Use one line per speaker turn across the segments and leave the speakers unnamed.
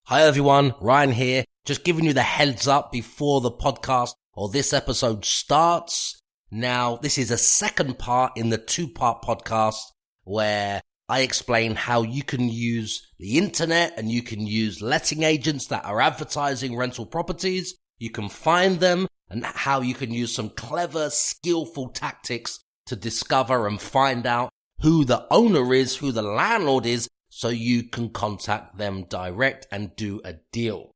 Hi everyone, Ryan here, just giving you the heads up before the podcast or this episode starts. Now, this is a second part in the two-part podcast where I explain how you can use the internet and you can use letting agents that are advertising rental properties. You can find them and how you can use some clever, skillful tactics to discover and find out who the owner is, who the landlord is, so you can contact them direct and do a deal.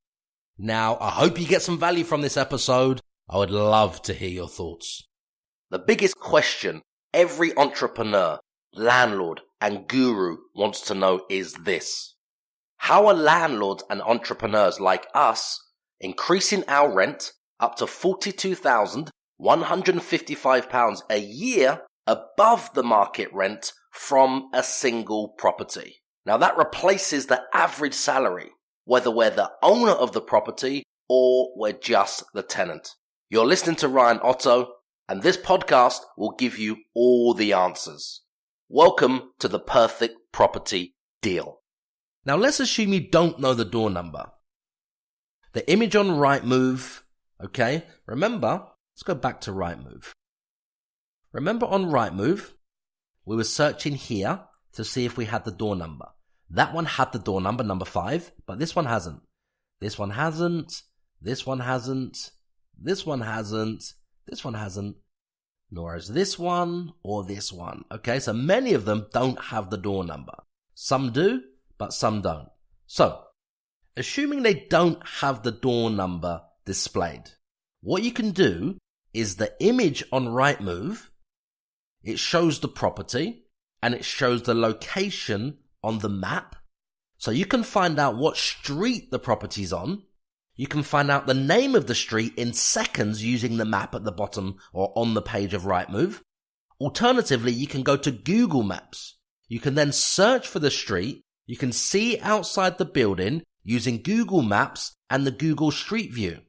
Now, I hope you get some value from this episode. I would love to hear your thoughts. The biggest question every entrepreneur, landlord, and guru wants to know is this. How are landlords and entrepreneurs like us increasing our rent up to £42,155 a year above the market rent from a single property? Now that replaces the average salary, whether we're the owner of the property or we're just the tenant. You're listening to Ryan OTTO, and this podcast will give you all the answers. Welcome to the perfect property deal. Now let's assume you don't know the door number. The image on Rightmove, okay? Remember, let's go back to Rightmove. Remember on Rightmove, we were searching here to see if we had the door number. That one had the door number, number 5, but this one hasn't. This one hasn't. This one hasn't. This one hasn't. This one hasn't. Nor has this one or this one. Okay, so many of them don't have the door number. Some do, but some don't. So, assuming they don't have the door number displayed, what you can do is the image on Rightmove, it shows the property and it shows the location on the map. So you can find out what street the property's on. You can find out the name of the street in seconds using the map at the bottom or on the page of Rightmove. Alternatively, you can go to Google Maps. You can then search for the street. You can see outside the building using Google Maps and the Google Street View.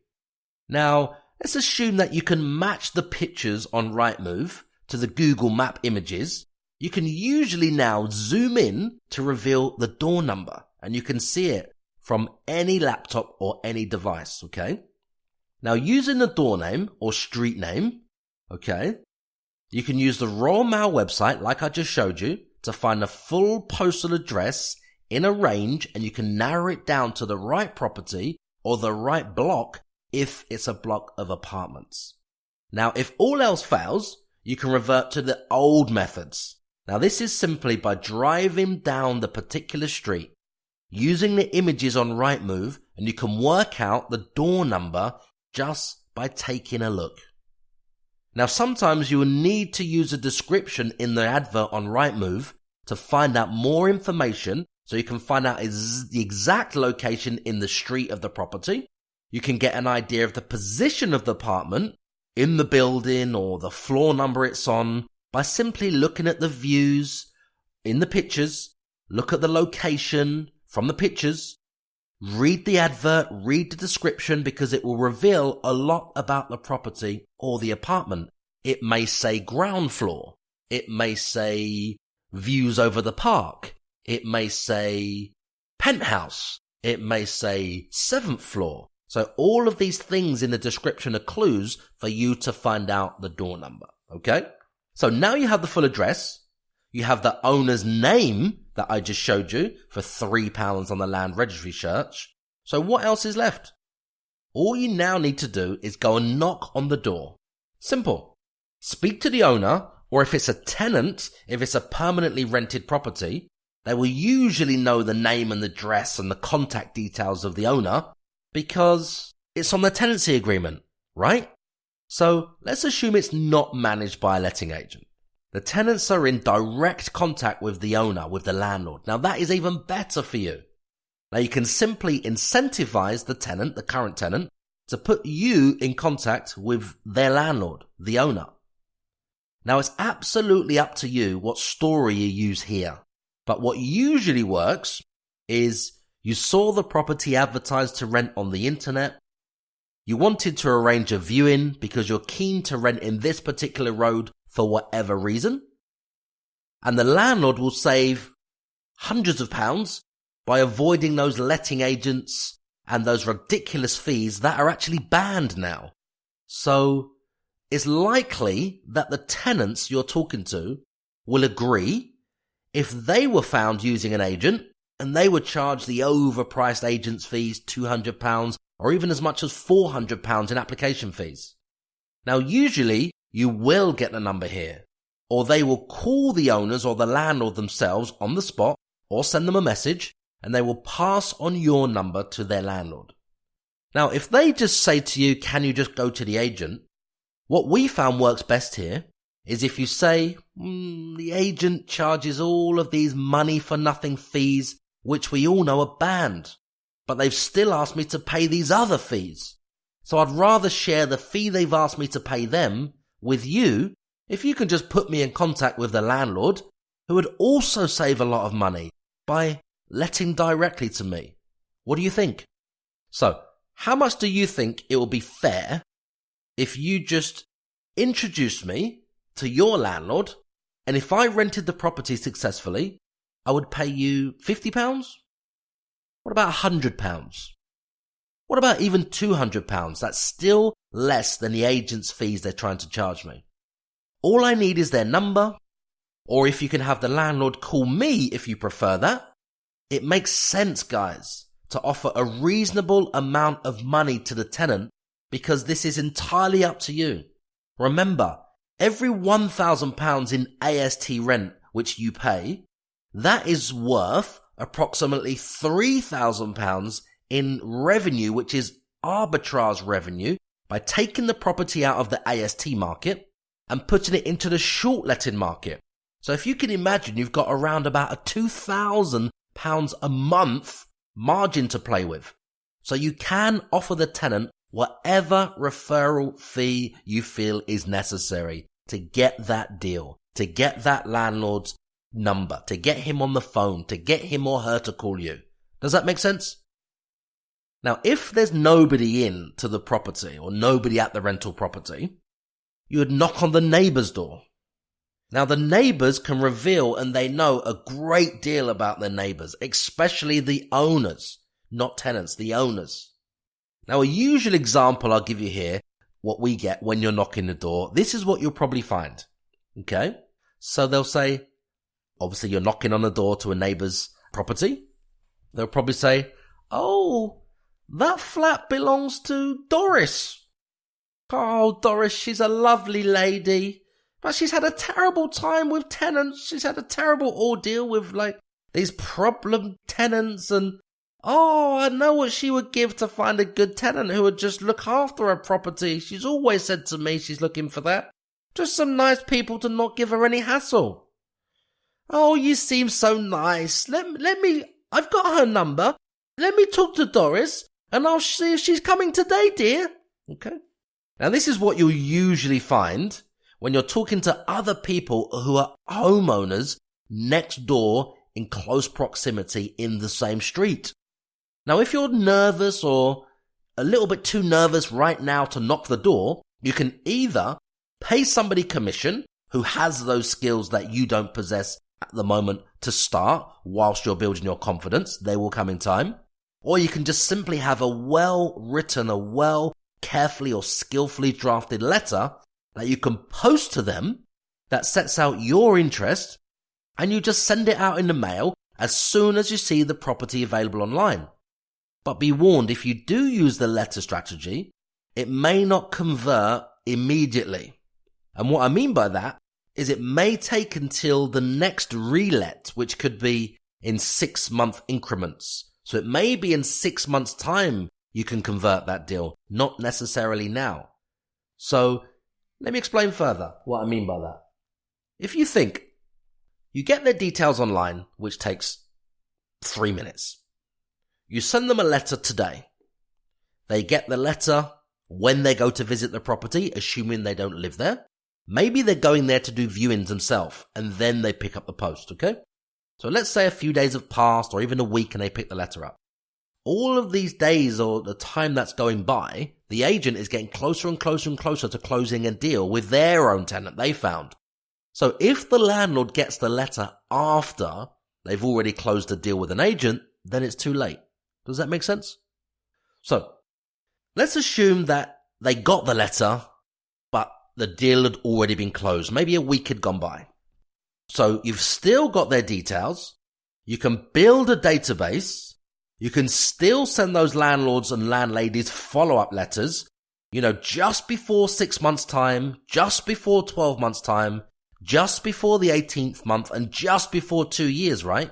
Now, let's assume that you can match the pictures on Rightmove to the Google Map images. You can usually now zoom in to reveal the door number, and you can see it from any laptop or any device, okay? Now, using the door name or street name, okay, you can use the Royal Mail website, like I just showed you, to find a full postal address in a range, and you can narrow it down to the right property or the right block if it's a block of apartments. Now, if all else fails, you can revert to the old methods. Now, this is simply by driving down the particular street, using the images on Rightmove, and you can work out the door number just by taking a look. Now, sometimes you will need to use a description in the advert on Rightmove to find out more information, so you can find out the exact location in the street of the property. You can get an idea of the position of the apartment in the building or the floor number it's on, by simply looking at the views in the pictures, look at the location from the pictures, read the advert, read the description, because it will reveal a lot about the property or the apartment. It may say ground floor. It may say views over the park. It may say penthouse. It may say 7th floor. So all of these things in the description are clues for you to find out the door number, okay? So now you have the full address, you have the owner's name that I just showed you for £3 on the land registry search. So what else is left? All you now need to do is go and knock on the door. Simple. Speak to the owner, or if it's a tenant, if it's a permanently rented property, they will usually know the name and the address and the contact details of the owner because it's on the tenancy agreement, right? So let's assume it's not managed by a letting agent. The tenants are in direct contact with the owner, with the landlord. Now that is even better for you. Now you can simply incentivize the tenant, the current tenant, to put you in contact with their landlord, the owner. Now it's absolutely up to you what story you use here. But what usually works is you saw the property advertised to rent on the internet. You wanted to arrange a viewing because you're keen to rent in this particular road for whatever reason. And the landlord will save hundreds of pounds by avoiding those letting agents and those ridiculous fees that are actually banned now. So it's likely that the tenants you're talking to will agree if they were found using an agent and they would charge the overpriced agent's fees, £200 or even as much as £400 in application fees. Now usually you will get the number here, or they will call the owners or the landlord themselves on the spot or send them a message and they will pass on your number to their landlord. Now, if they just say to you, can you just go to the agent? What we found works best here is if you say, the agent charges all of these money for nothing fees, which we all know are banned, but they've still asked me to pay these other fees. So I'd rather share the fee they've asked me to pay them with you if you can just put me in contact with the landlord, who would also save a lot of money by letting directly to me. What do you think? So, how much do you think it will be fair if you just introduced me to your landlord, and if I rented the property successfully, I would pay you £50? What about £100? What about even £200? That's still less than the agent's fees they're trying to charge me. All I need is their number, or if you can have the landlord call me if you prefer that. It makes sense, guys, to offer a reasonable amount of money to the tenant because this is entirely up to you. Remember, every £1,000 in AST rent which you pay, that is worth approximately £3,000 in revenue, which is arbitrage revenue, by taking the property out of the AST market and putting it into the short letting market. So if you can imagine, you've got around about a £2,000 a month margin to play with. So you can offer the tenant whatever referral fee you feel is necessary to get that deal, to get that landlord's number, to get him on the phone, to get him or her to call you. Does that make sense? Now, if there's nobody in to the property or nobody at the rental property, you would knock on the neighbour's door. Now, the neighbours can reveal and they know a great deal about their neighbours, especially the owners, not tenants, the owners. Now, a usual example I'll give you here, what we get when you're knocking the door, this is what you'll probably find. Okay? So they'll say, obviously you're knocking on the door to a neighbour's property. They'll probably say, oh, that flat belongs to Doris. Oh, Doris, she's a lovely lady. But she's had a terrible time with tenants. She's had a terrible ordeal with, these problem tenants. And, I know what she would give to find a good tenant who would just look after her property. She's always said to me she's looking for that. Just some nice people to not give her any hassle. Oh, you seem so nice. I've got her number. Let me talk to Doris, and I'll see if she's coming today, dear. Okay. Now, this is what you'll usually find when you're talking to other people who are homeowners next door in close proximity in the same street. Now, if you're nervous or a little bit too nervous right now to knock the door, you can either pay somebody commission who has those skills that you don't possess at the moment to start whilst you're building your confidence. They will come in time. Or you can just simply have a well-written, carefully or skillfully drafted letter that you can post to them that sets out your interest, and you just send it out in the mail as soon as you see the property available online. But be warned, if you do use the letter strategy, it may not convert immediately. And what I mean by that is it may take until the next relet, which could be in 6-month increments. So it may be in 6 months' time you can convert that deal, not necessarily now. So let me explain further what I mean by that. If you think you get their details online, which takes 3 minutes, you send them a letter today. They get the letter when they go to visit the property, assuming they don't live there. Maybe they're going there to do viewings themselves, and then they pick up the post, okay? So let's say a few days have passed, or even a week, and they pick the letter up. All of these days, or the time that's going by, the agent is getting closer and closer and closer to closing a deal with their own tenant they found. So if the landlord gets the letter after they've already closed a deal with an agent, then it's too late. Does that make sense? So, let's assume that they got the letter, but the deal had already been closed. Maybe a week had gone by. So you've still got their details. You can build a database. You can still send those landlords and landladies follow-up letters, just before 6 months' time, just before 12 months' time, just before the 18th month, and just before 2 years, right?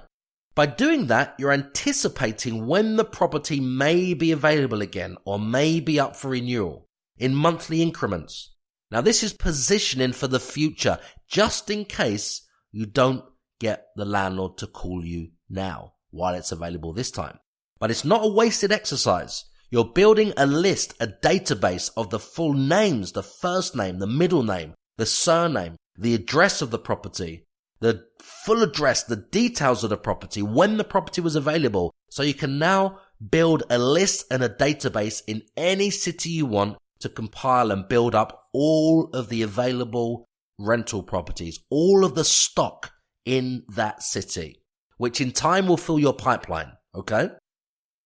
By doing that, you're anticipating when the property may be available again or may be up for renewal in monthly increments. Now, this is positioning for the future, just in case you don't get the landlord to call you now while it's available this time. But it's not a wasted exercise. You're building a list, a database of the full names, the first name, the middle name, the surname, the address of the property, the full address, the details of the property, when the property was available. So you can now build a list and a database in any city you want to compile and build up all of the available rental properties, all of the stock in that city, which in time will fill your pipeline, okay?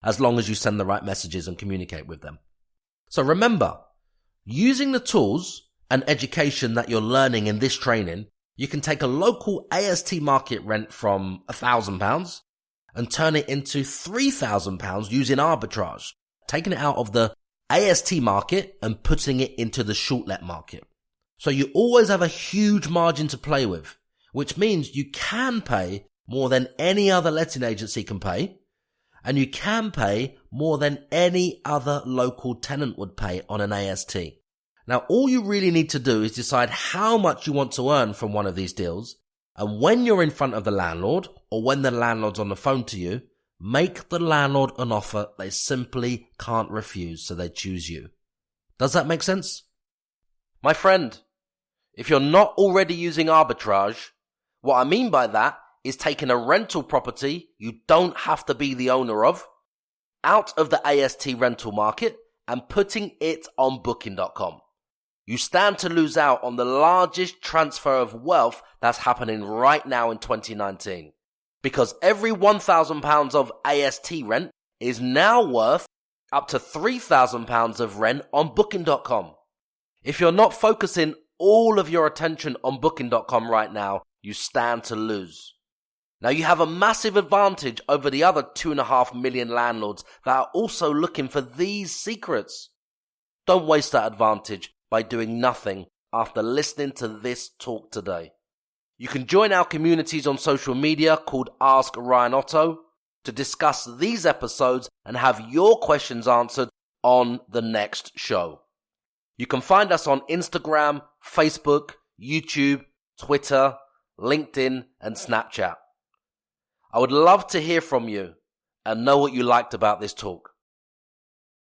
As long as you send the right messages and communicate with them. So remember, using the tools and education that you're learning in this training, you can take a local AST market rent from £1,000 and turn it into £3,000 using arbitrage, taking it out of the AST market and putting it into the short-let market. So you always have a huge margin to play with, which means you can pay more than any other letting agency can pay, and you can pay more than any other local tenant would pay on an AST. Now, all you really need to do is decide how much you want to earn from one of these deals, and when you're in front of the landlord, or when the landlord's on the phone to you, make the landlord an offer they simply can't refuse, so they choose you. Does that make sense? My friend, if you're not already using arbitrage, what I mean by that is taking a rental property you don't have to be the owner of out of the AST rental market and putting it on booking.com. You stand to lose out on the largest transfer of wealth that's happening right now in 2019. Because every £1,000 of AST rent is now worth up to £3,000 of rent on booking.com. If you're not focusing all of your attention on booking.com right now, you stand to lose. Now you have a massive advantage over the other 2.5 million landlords that are also looking for these secrets. Don't waste that advantage by doing nothing after listening to this talk today. You can join our communities on social media called Ask Ryan OTTO to discuss these episodes and have your questions answered on the next show. You can find us on Instagram, Facebook, YouTube, Twitter, LinkedIn, and Snapchat. I would love to hear from you and know what you liked about this talk.